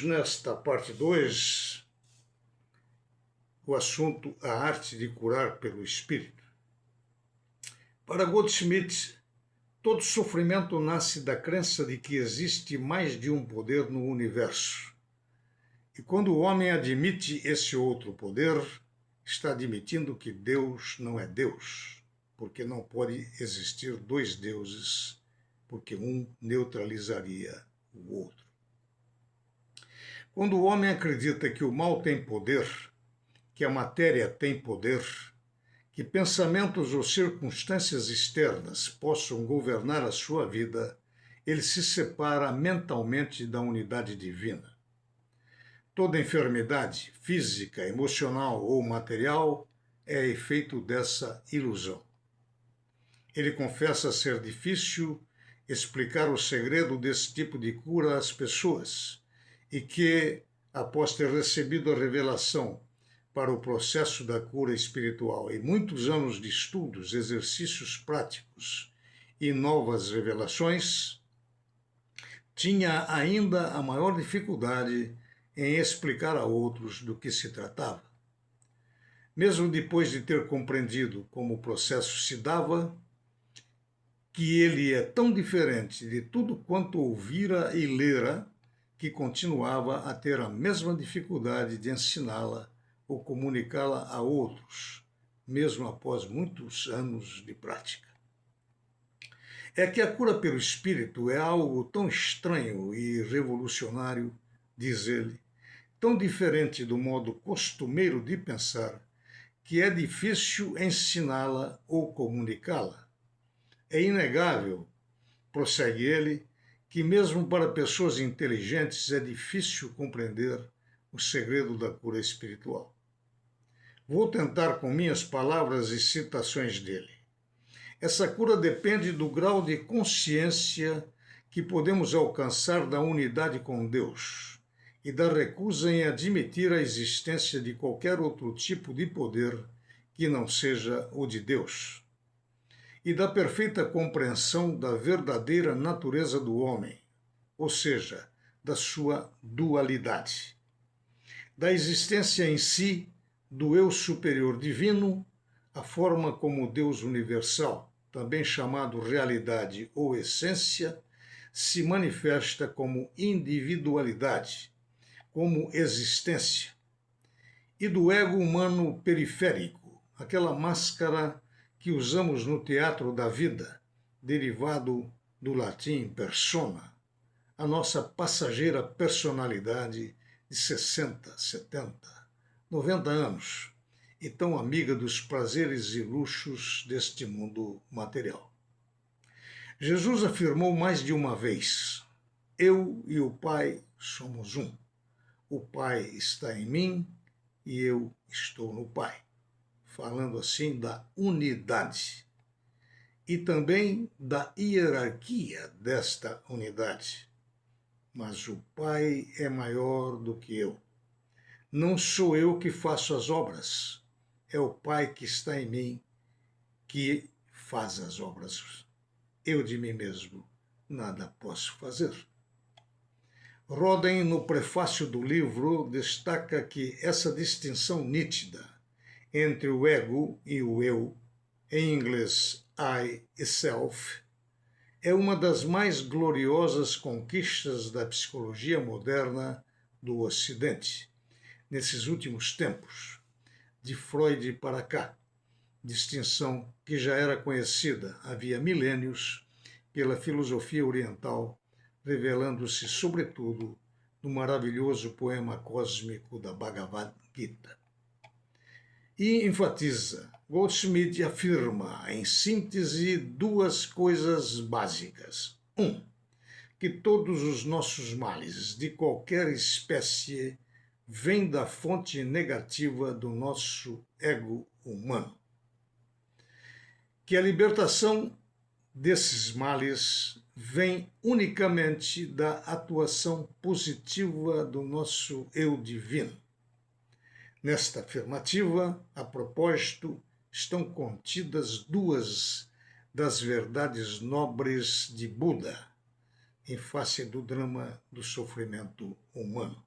Temos nesta parte 2 o assunto a arte de curar pelo espírito. Para Goldschmidt, todo sofrimento nasce da crença de que existe mais de um poder no universo. E quando o homem admite esse outro poder, está admitindo que Deus não é Deus, porque não pode existir dois deuses, porque um neutralizaria o outro. Quando o homem acredita que o mal tem poder, que a matéria tem poder, que pensamentos ou circunstâncias externas possam governar a sua vida, ele se separa mentalmente da unidade divina. Toda enfermidade, física, emocional ou material, é efeito dessa ilusão. Ele confessa ser difícil explicar o segredo desse tipo de cura às pessoas e que, após ter recebido a revelação para o processo da cura espiritual e muitos anos de estudos, exercícios práticos e novas revelações, tinha ainda a maior dificuldade em explicar a outros do que se tratava. Mesmo depois de ter compreendido como o processo se dava, que ele é tão diferente de tudo quanto ouvira e lera, que continuava a ter a mesma dificuldade de ensiná-la ou comunicá-la a outros, mesmo após muitos anos de prática. É que a cura pelo espírito é algo tão estranho e revolucionário, diz ele, tão diferente do modo costumeiro de pensar, que é difícil ensiná-la ou comunicá-la. É inegável, prossegue ele, que mesmo para pessoas inteligentes é difícil compreender o segredo da cura espiritual. Vou tentar com minhas palavras e citações dele. Essa cura depende do grau de consciência que podemos alcançar da unidade com Deus e da recusa em admitir a existência de qualquer outro tipo de poder que não seja o de Deus, e da perfeita compreensão da verdadeira natureza do homem, ou seja, da sua dualidade, da existência em si do eu superior divino, a forma como Deus universal, também chamado realidade ou essência, se manifesta como individualidade, como existência, e do ego humano periférico, aquela máscara que usamos no teatro da vida, derivado do latim persona, a nossa passageira personalidade de 60, 70, 90 anos, e tão amiga dos prazeres e luxos deste mundo material. Jesus afirmou mais de uma vez: eu e o Pai somos um. O Pai está em mim e eu estou no Pai. Falando assim da unidade e também da hierarquia desta unidade. Mas o Pai é maior do que eu. Não sou eu que faço as obras, é o Pai que está em mim que faz as obras. Eu de mim mesmo nada posso fazer. Roden, no prefácio do livro, destaca que essa distinção nítida entre o ego e o eu, em inglês I e self, é uma das mais gloriosas conquistas da psicologia moderna do Ocidente, nesses últimos tempos, de Freud para cá, distinção que já era conhecida havia milênios pela filosofia oriental, revelando-se sobretudo no maravilhoso poema cósmico da Bhagavad Gita. E enfatiza, Goldschmidt afirma, em síntese, duas coisas básicas. Que todos os nossos males, de qualquer espécie, vêm da fonte negativa do nosso ego humano. Que a libertação desses males vem unicamente da atuação positiva do nosso eu divino. Nesta afirmativa, a propósito, estão contidas duas das verdades nobres de Buda, em face do drama do sofrimento humano.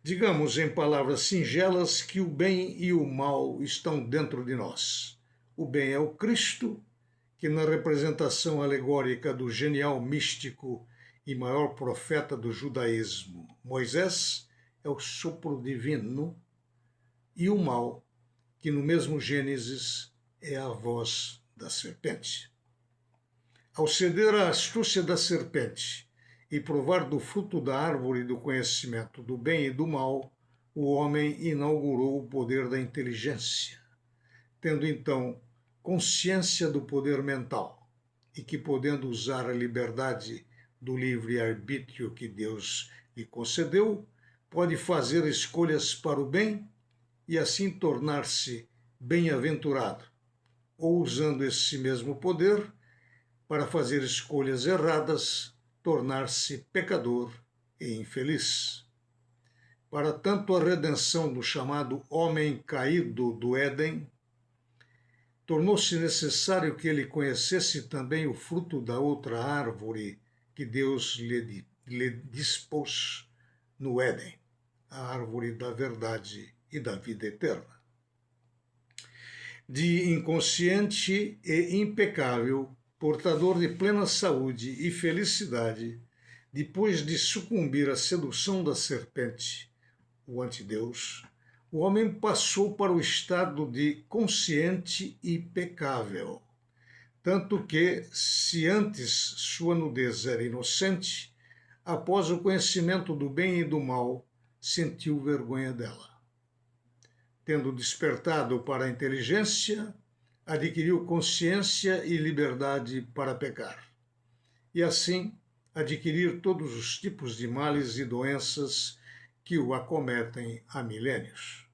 Digamos em palavras singelas que o bem e o mal estão dentro de nós. O bem é o Cristo, que na representação alegórica do genial místico e maior profeta do judaísmo, Moisés, é o sopro divino, e o mal, que no mesmo Gênesis é a voz da serpente. Ao ceder à astúcia da serpente e provar do fruto da árvore do conhecimento do bem e do mal, o homem inaugurou o poder da inteligência, tendo então consciência do poder mental e que, podendo usar a liberdade do livre-arbítrio que Deus lhe concedeu, pode fazer escolhas para o bem e assim tornar-se bem-aventurado, ou usando esse mesmo poder para fazer escolhas erradas, tornar-se pecador e infeliz. Para tanto, a redenção do chamado homem caído do Éden tornou-se necessário que ele conhecesse também o fruto da outra árvore que Deus lhe dispôs no Éden, a árvore da verdade e da vida eterna. De inconsciente e impecável, portador de plena saúde e felicidade, depois de sucumbir à sedução da serpente, o antideus, o homem passou para o estado de consciente e pecável, tanto que, se antes sua nudez era inocente, após o conhecimento do bem e do mal, sentiu vergonha dela. Tendo despertado para a inteligência, adquiriu consciência e liberdade para pecar, e assim adquirir todos os tipos de males e doenças que o acometem há milênios.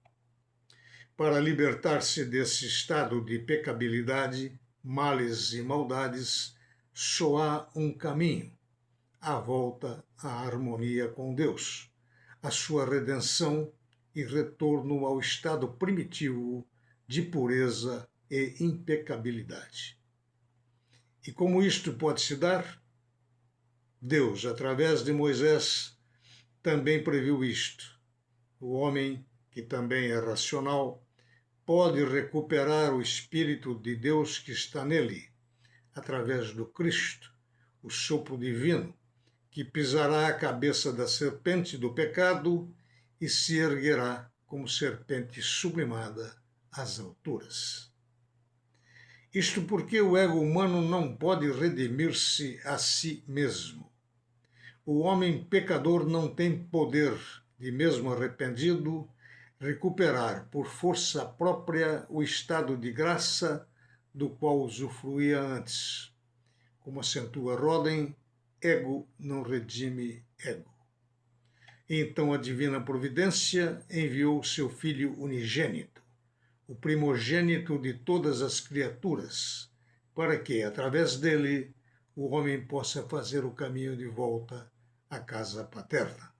Para libertar-se desse estado de pecabilidade, males e maldades, só há um caminho: a volta à harmonia com Deus, a sua redenção e retorno ao estado primitivo de pureza e impecabilidade. E como isto pode se dar? Deus, através de Moisés, também previu isto. O homem, que também é racional, pode recuperar o Espírito de Deus que está nele, através do Cristo, o sopro divino, que pisará a cabeça da serpente do pecado e se erguerá como serpente sublimada às alturas. Isto porque o ego humano não pode redimir-se a si mesmo. O homem pecador não tem poder, de mesmo arrependido, recuperar por força própria o estado de graça do qual usufruía antes. Como acentua Roden, ego não redime ego. Então a divina providência enviou seu Filho unigênito, o primogênito de todas as criaturas, para que, através dele, o homem possa fazer o caminho de volta à casa paterna.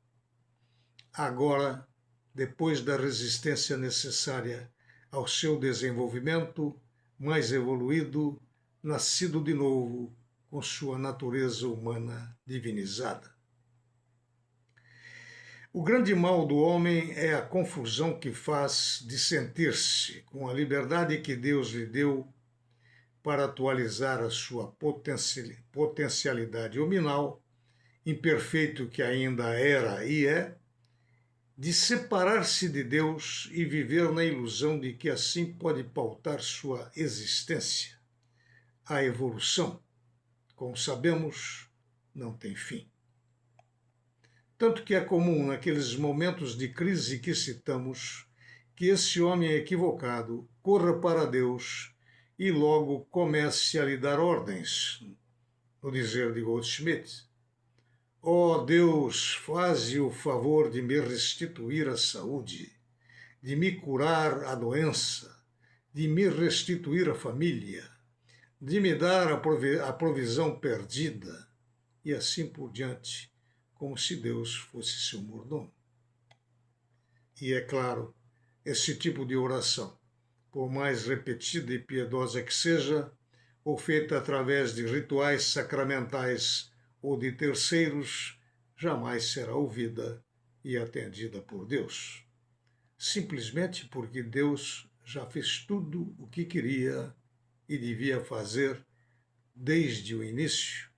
Agora, depois da resistência necessária ao seu desenvolvimento mais evoluído, nascido de novo com sua natureza humana divinizada. O grande mal do homem é a confusão que faz de sentir-se com a liberdade que Deus lhe deu para atualizar a sua potencialidade hominal, imperfeito que ainda era e é, de separar-se de Deus e viver na ilusão de que assim pode pautar sua existência. A evolução, como sabemos, não tem fim. Tanto que é comum, naqueles momentos de crise que citamos, que esse homem equivocado corra para Deus e logo comece a lhe dar ordens, no dizer de Goldschmidt. Ó Deus, faze o favor de me restituir a saúde, de me curar a doença, de me restituir a família, de me dar a provisão perdida, e assim por diante, como se Deus fosse seu mordomo. E é claro, esse tipo de oração, por mais repetida e piedosa que seja, ou feita através de rituais sacramentais ou de terceiros, jamais será ouvida e atendida por Deus, simplesmente porque Deus já fez tudo o que queria e devia fazer desde o início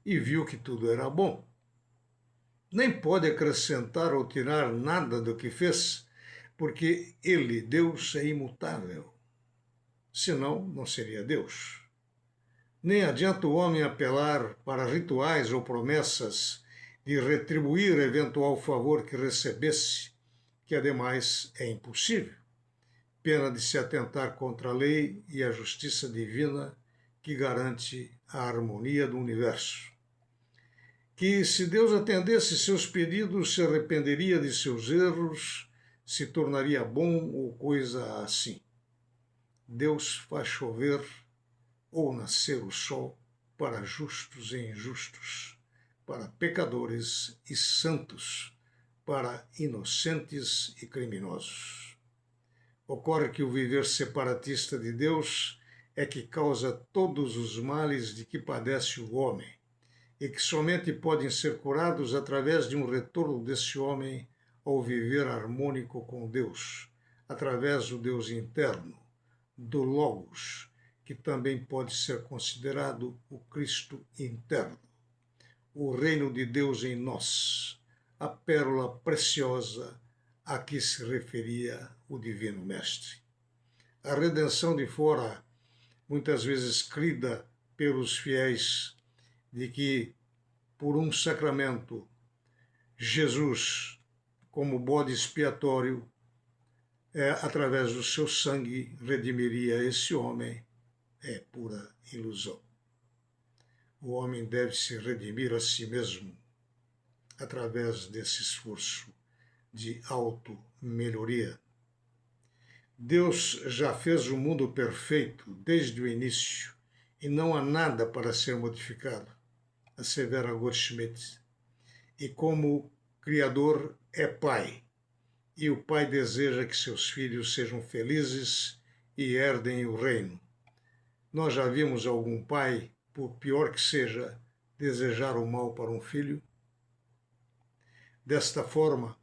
e viu que tudo era bom. Nem pode acrescentar ou tirar nada do que fez, porque Ele, Deus, é imutável. Senão, não seria Deus. Nem adianta o homem apelar para rituais ou promessas de retribuir eventual favor que recebesse, que ademais é impossível, pena de se atentar contra a lei e a justiça divina que garante a harmonia do universo. Que se Deus atendesse seus pedidos, se arrependeria de seus erros, se tornaria bom ou coisa assim. Deus faz chover ou nascer o sol para justos e injustos, para pecadores e santos, para inocentes e criminosos. Ocorre que o viver separatista de Deus é que causa todos os males de que padece o homem, e que somente podem ser curados através de um retorno desse homem ao viver harmônico com Deus, através do Deus interno, do Logos, que também pode ser considerado o Cristo interno, o reino de Deus em nós, a pérola preciosa a que se referia o Divino Mestre. A redenção de fora, muitas vezes crida pelos fiéis, de que, por um sacramento, Jesus, como bode expiatório, através do seu sangue, redimiria esse homem, é pura ilusão. O homem deve se redimir a si mesmo através desse esforço de auto-melhoria. Deus já fez o mundo perfeito desde o início e não há nada para ser modificado, assevera Goldschmidt. E como Criador é Pai, e o Pai deseja que seus filhos sejam felizes e herdem o reino. Nós já vimos algum pai, por pior que seja, desejar o mal para um filho? Desta forma,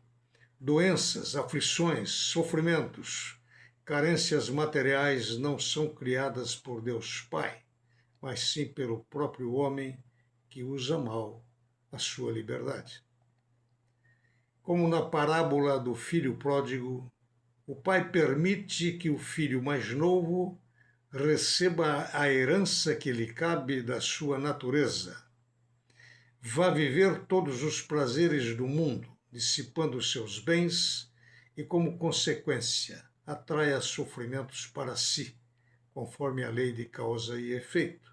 doenças, aflições, sofrimentos, carências materiais não são criadas por Deus Pai, mas sim pelo próprio homem que usa mal a sua liberdade. Como na parábola do filho pródigo, o pai permite que o filho mais novo receba a herança que lhe cabe da sua natureza. Vá viver todos os prazeres do mundo, dissipando seus bens e, como consequência, atraia sofrimentos para si, conforme a lei de causa e efeito,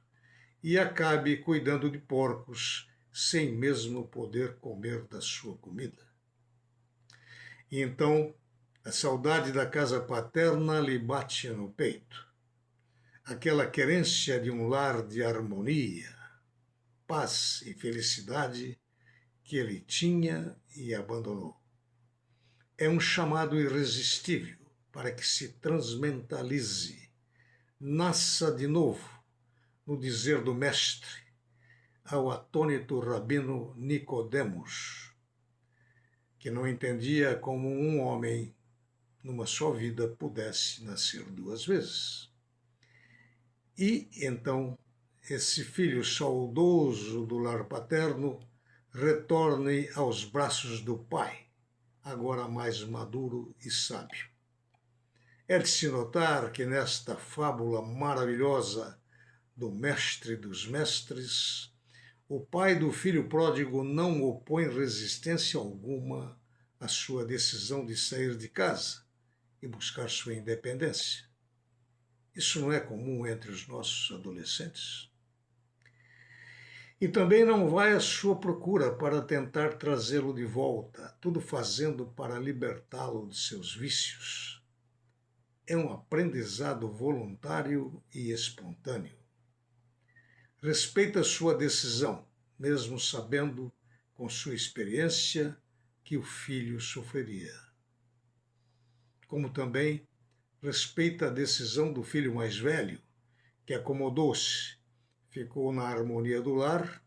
e acabe cuidando de porcos sem mesmo poder comer da sua comida. E então, a saudade da casa paterna lhe bate no peito. Aquela querência de um lar de harmonia, paz e felicidade que ele tinha e abandonou. É um chamado irresistível para que se transmentalize, nasça de novo, no dizer do Mestre, ao atônito rabino Nicodemos, que não entendia como um homem, numa só vida, pudesse nascer duas vezes. E, então, esse filho saudoso do lar paterno retorne aos braços do pai, agora mais maduro e sábio. É de se notar que nesta fábula maravilhosa do Mestre dos Mestres, o pai do filho pródigo não opõe resistência alguma à sua decisão de sair de casa e buscar sua independência. Isso não é comum entre os nossos adolescentes? E também não vai à sua procura para tentar trazê-lo de volta, tudo fazendo para libertá-lo de seus vícios. É um aprendizado voluntário e espontâneo. Respeita sua decisão, mesmo sabendo, com sua experiência, que o filho sofreria. Como também respeita a decisão do filho mais velho, que acomodou-se, ficou na harmonia do lar,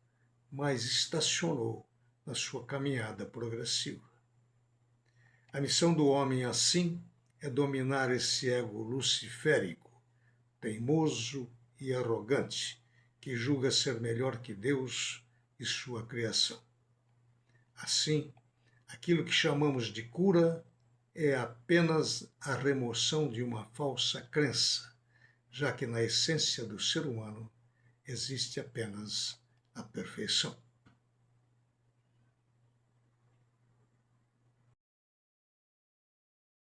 mas estacionou na sua caminhada progressiva. A missão do homem, assim, é dominar esse ego luciférico, teimoso e arrogante, que julga ser melhor que Deus e sua criação. Assim, aquilo que chamamos de cura é apenas a remoção de uma falsa crença, já que na essência do ser humano existe apenas a perfeição.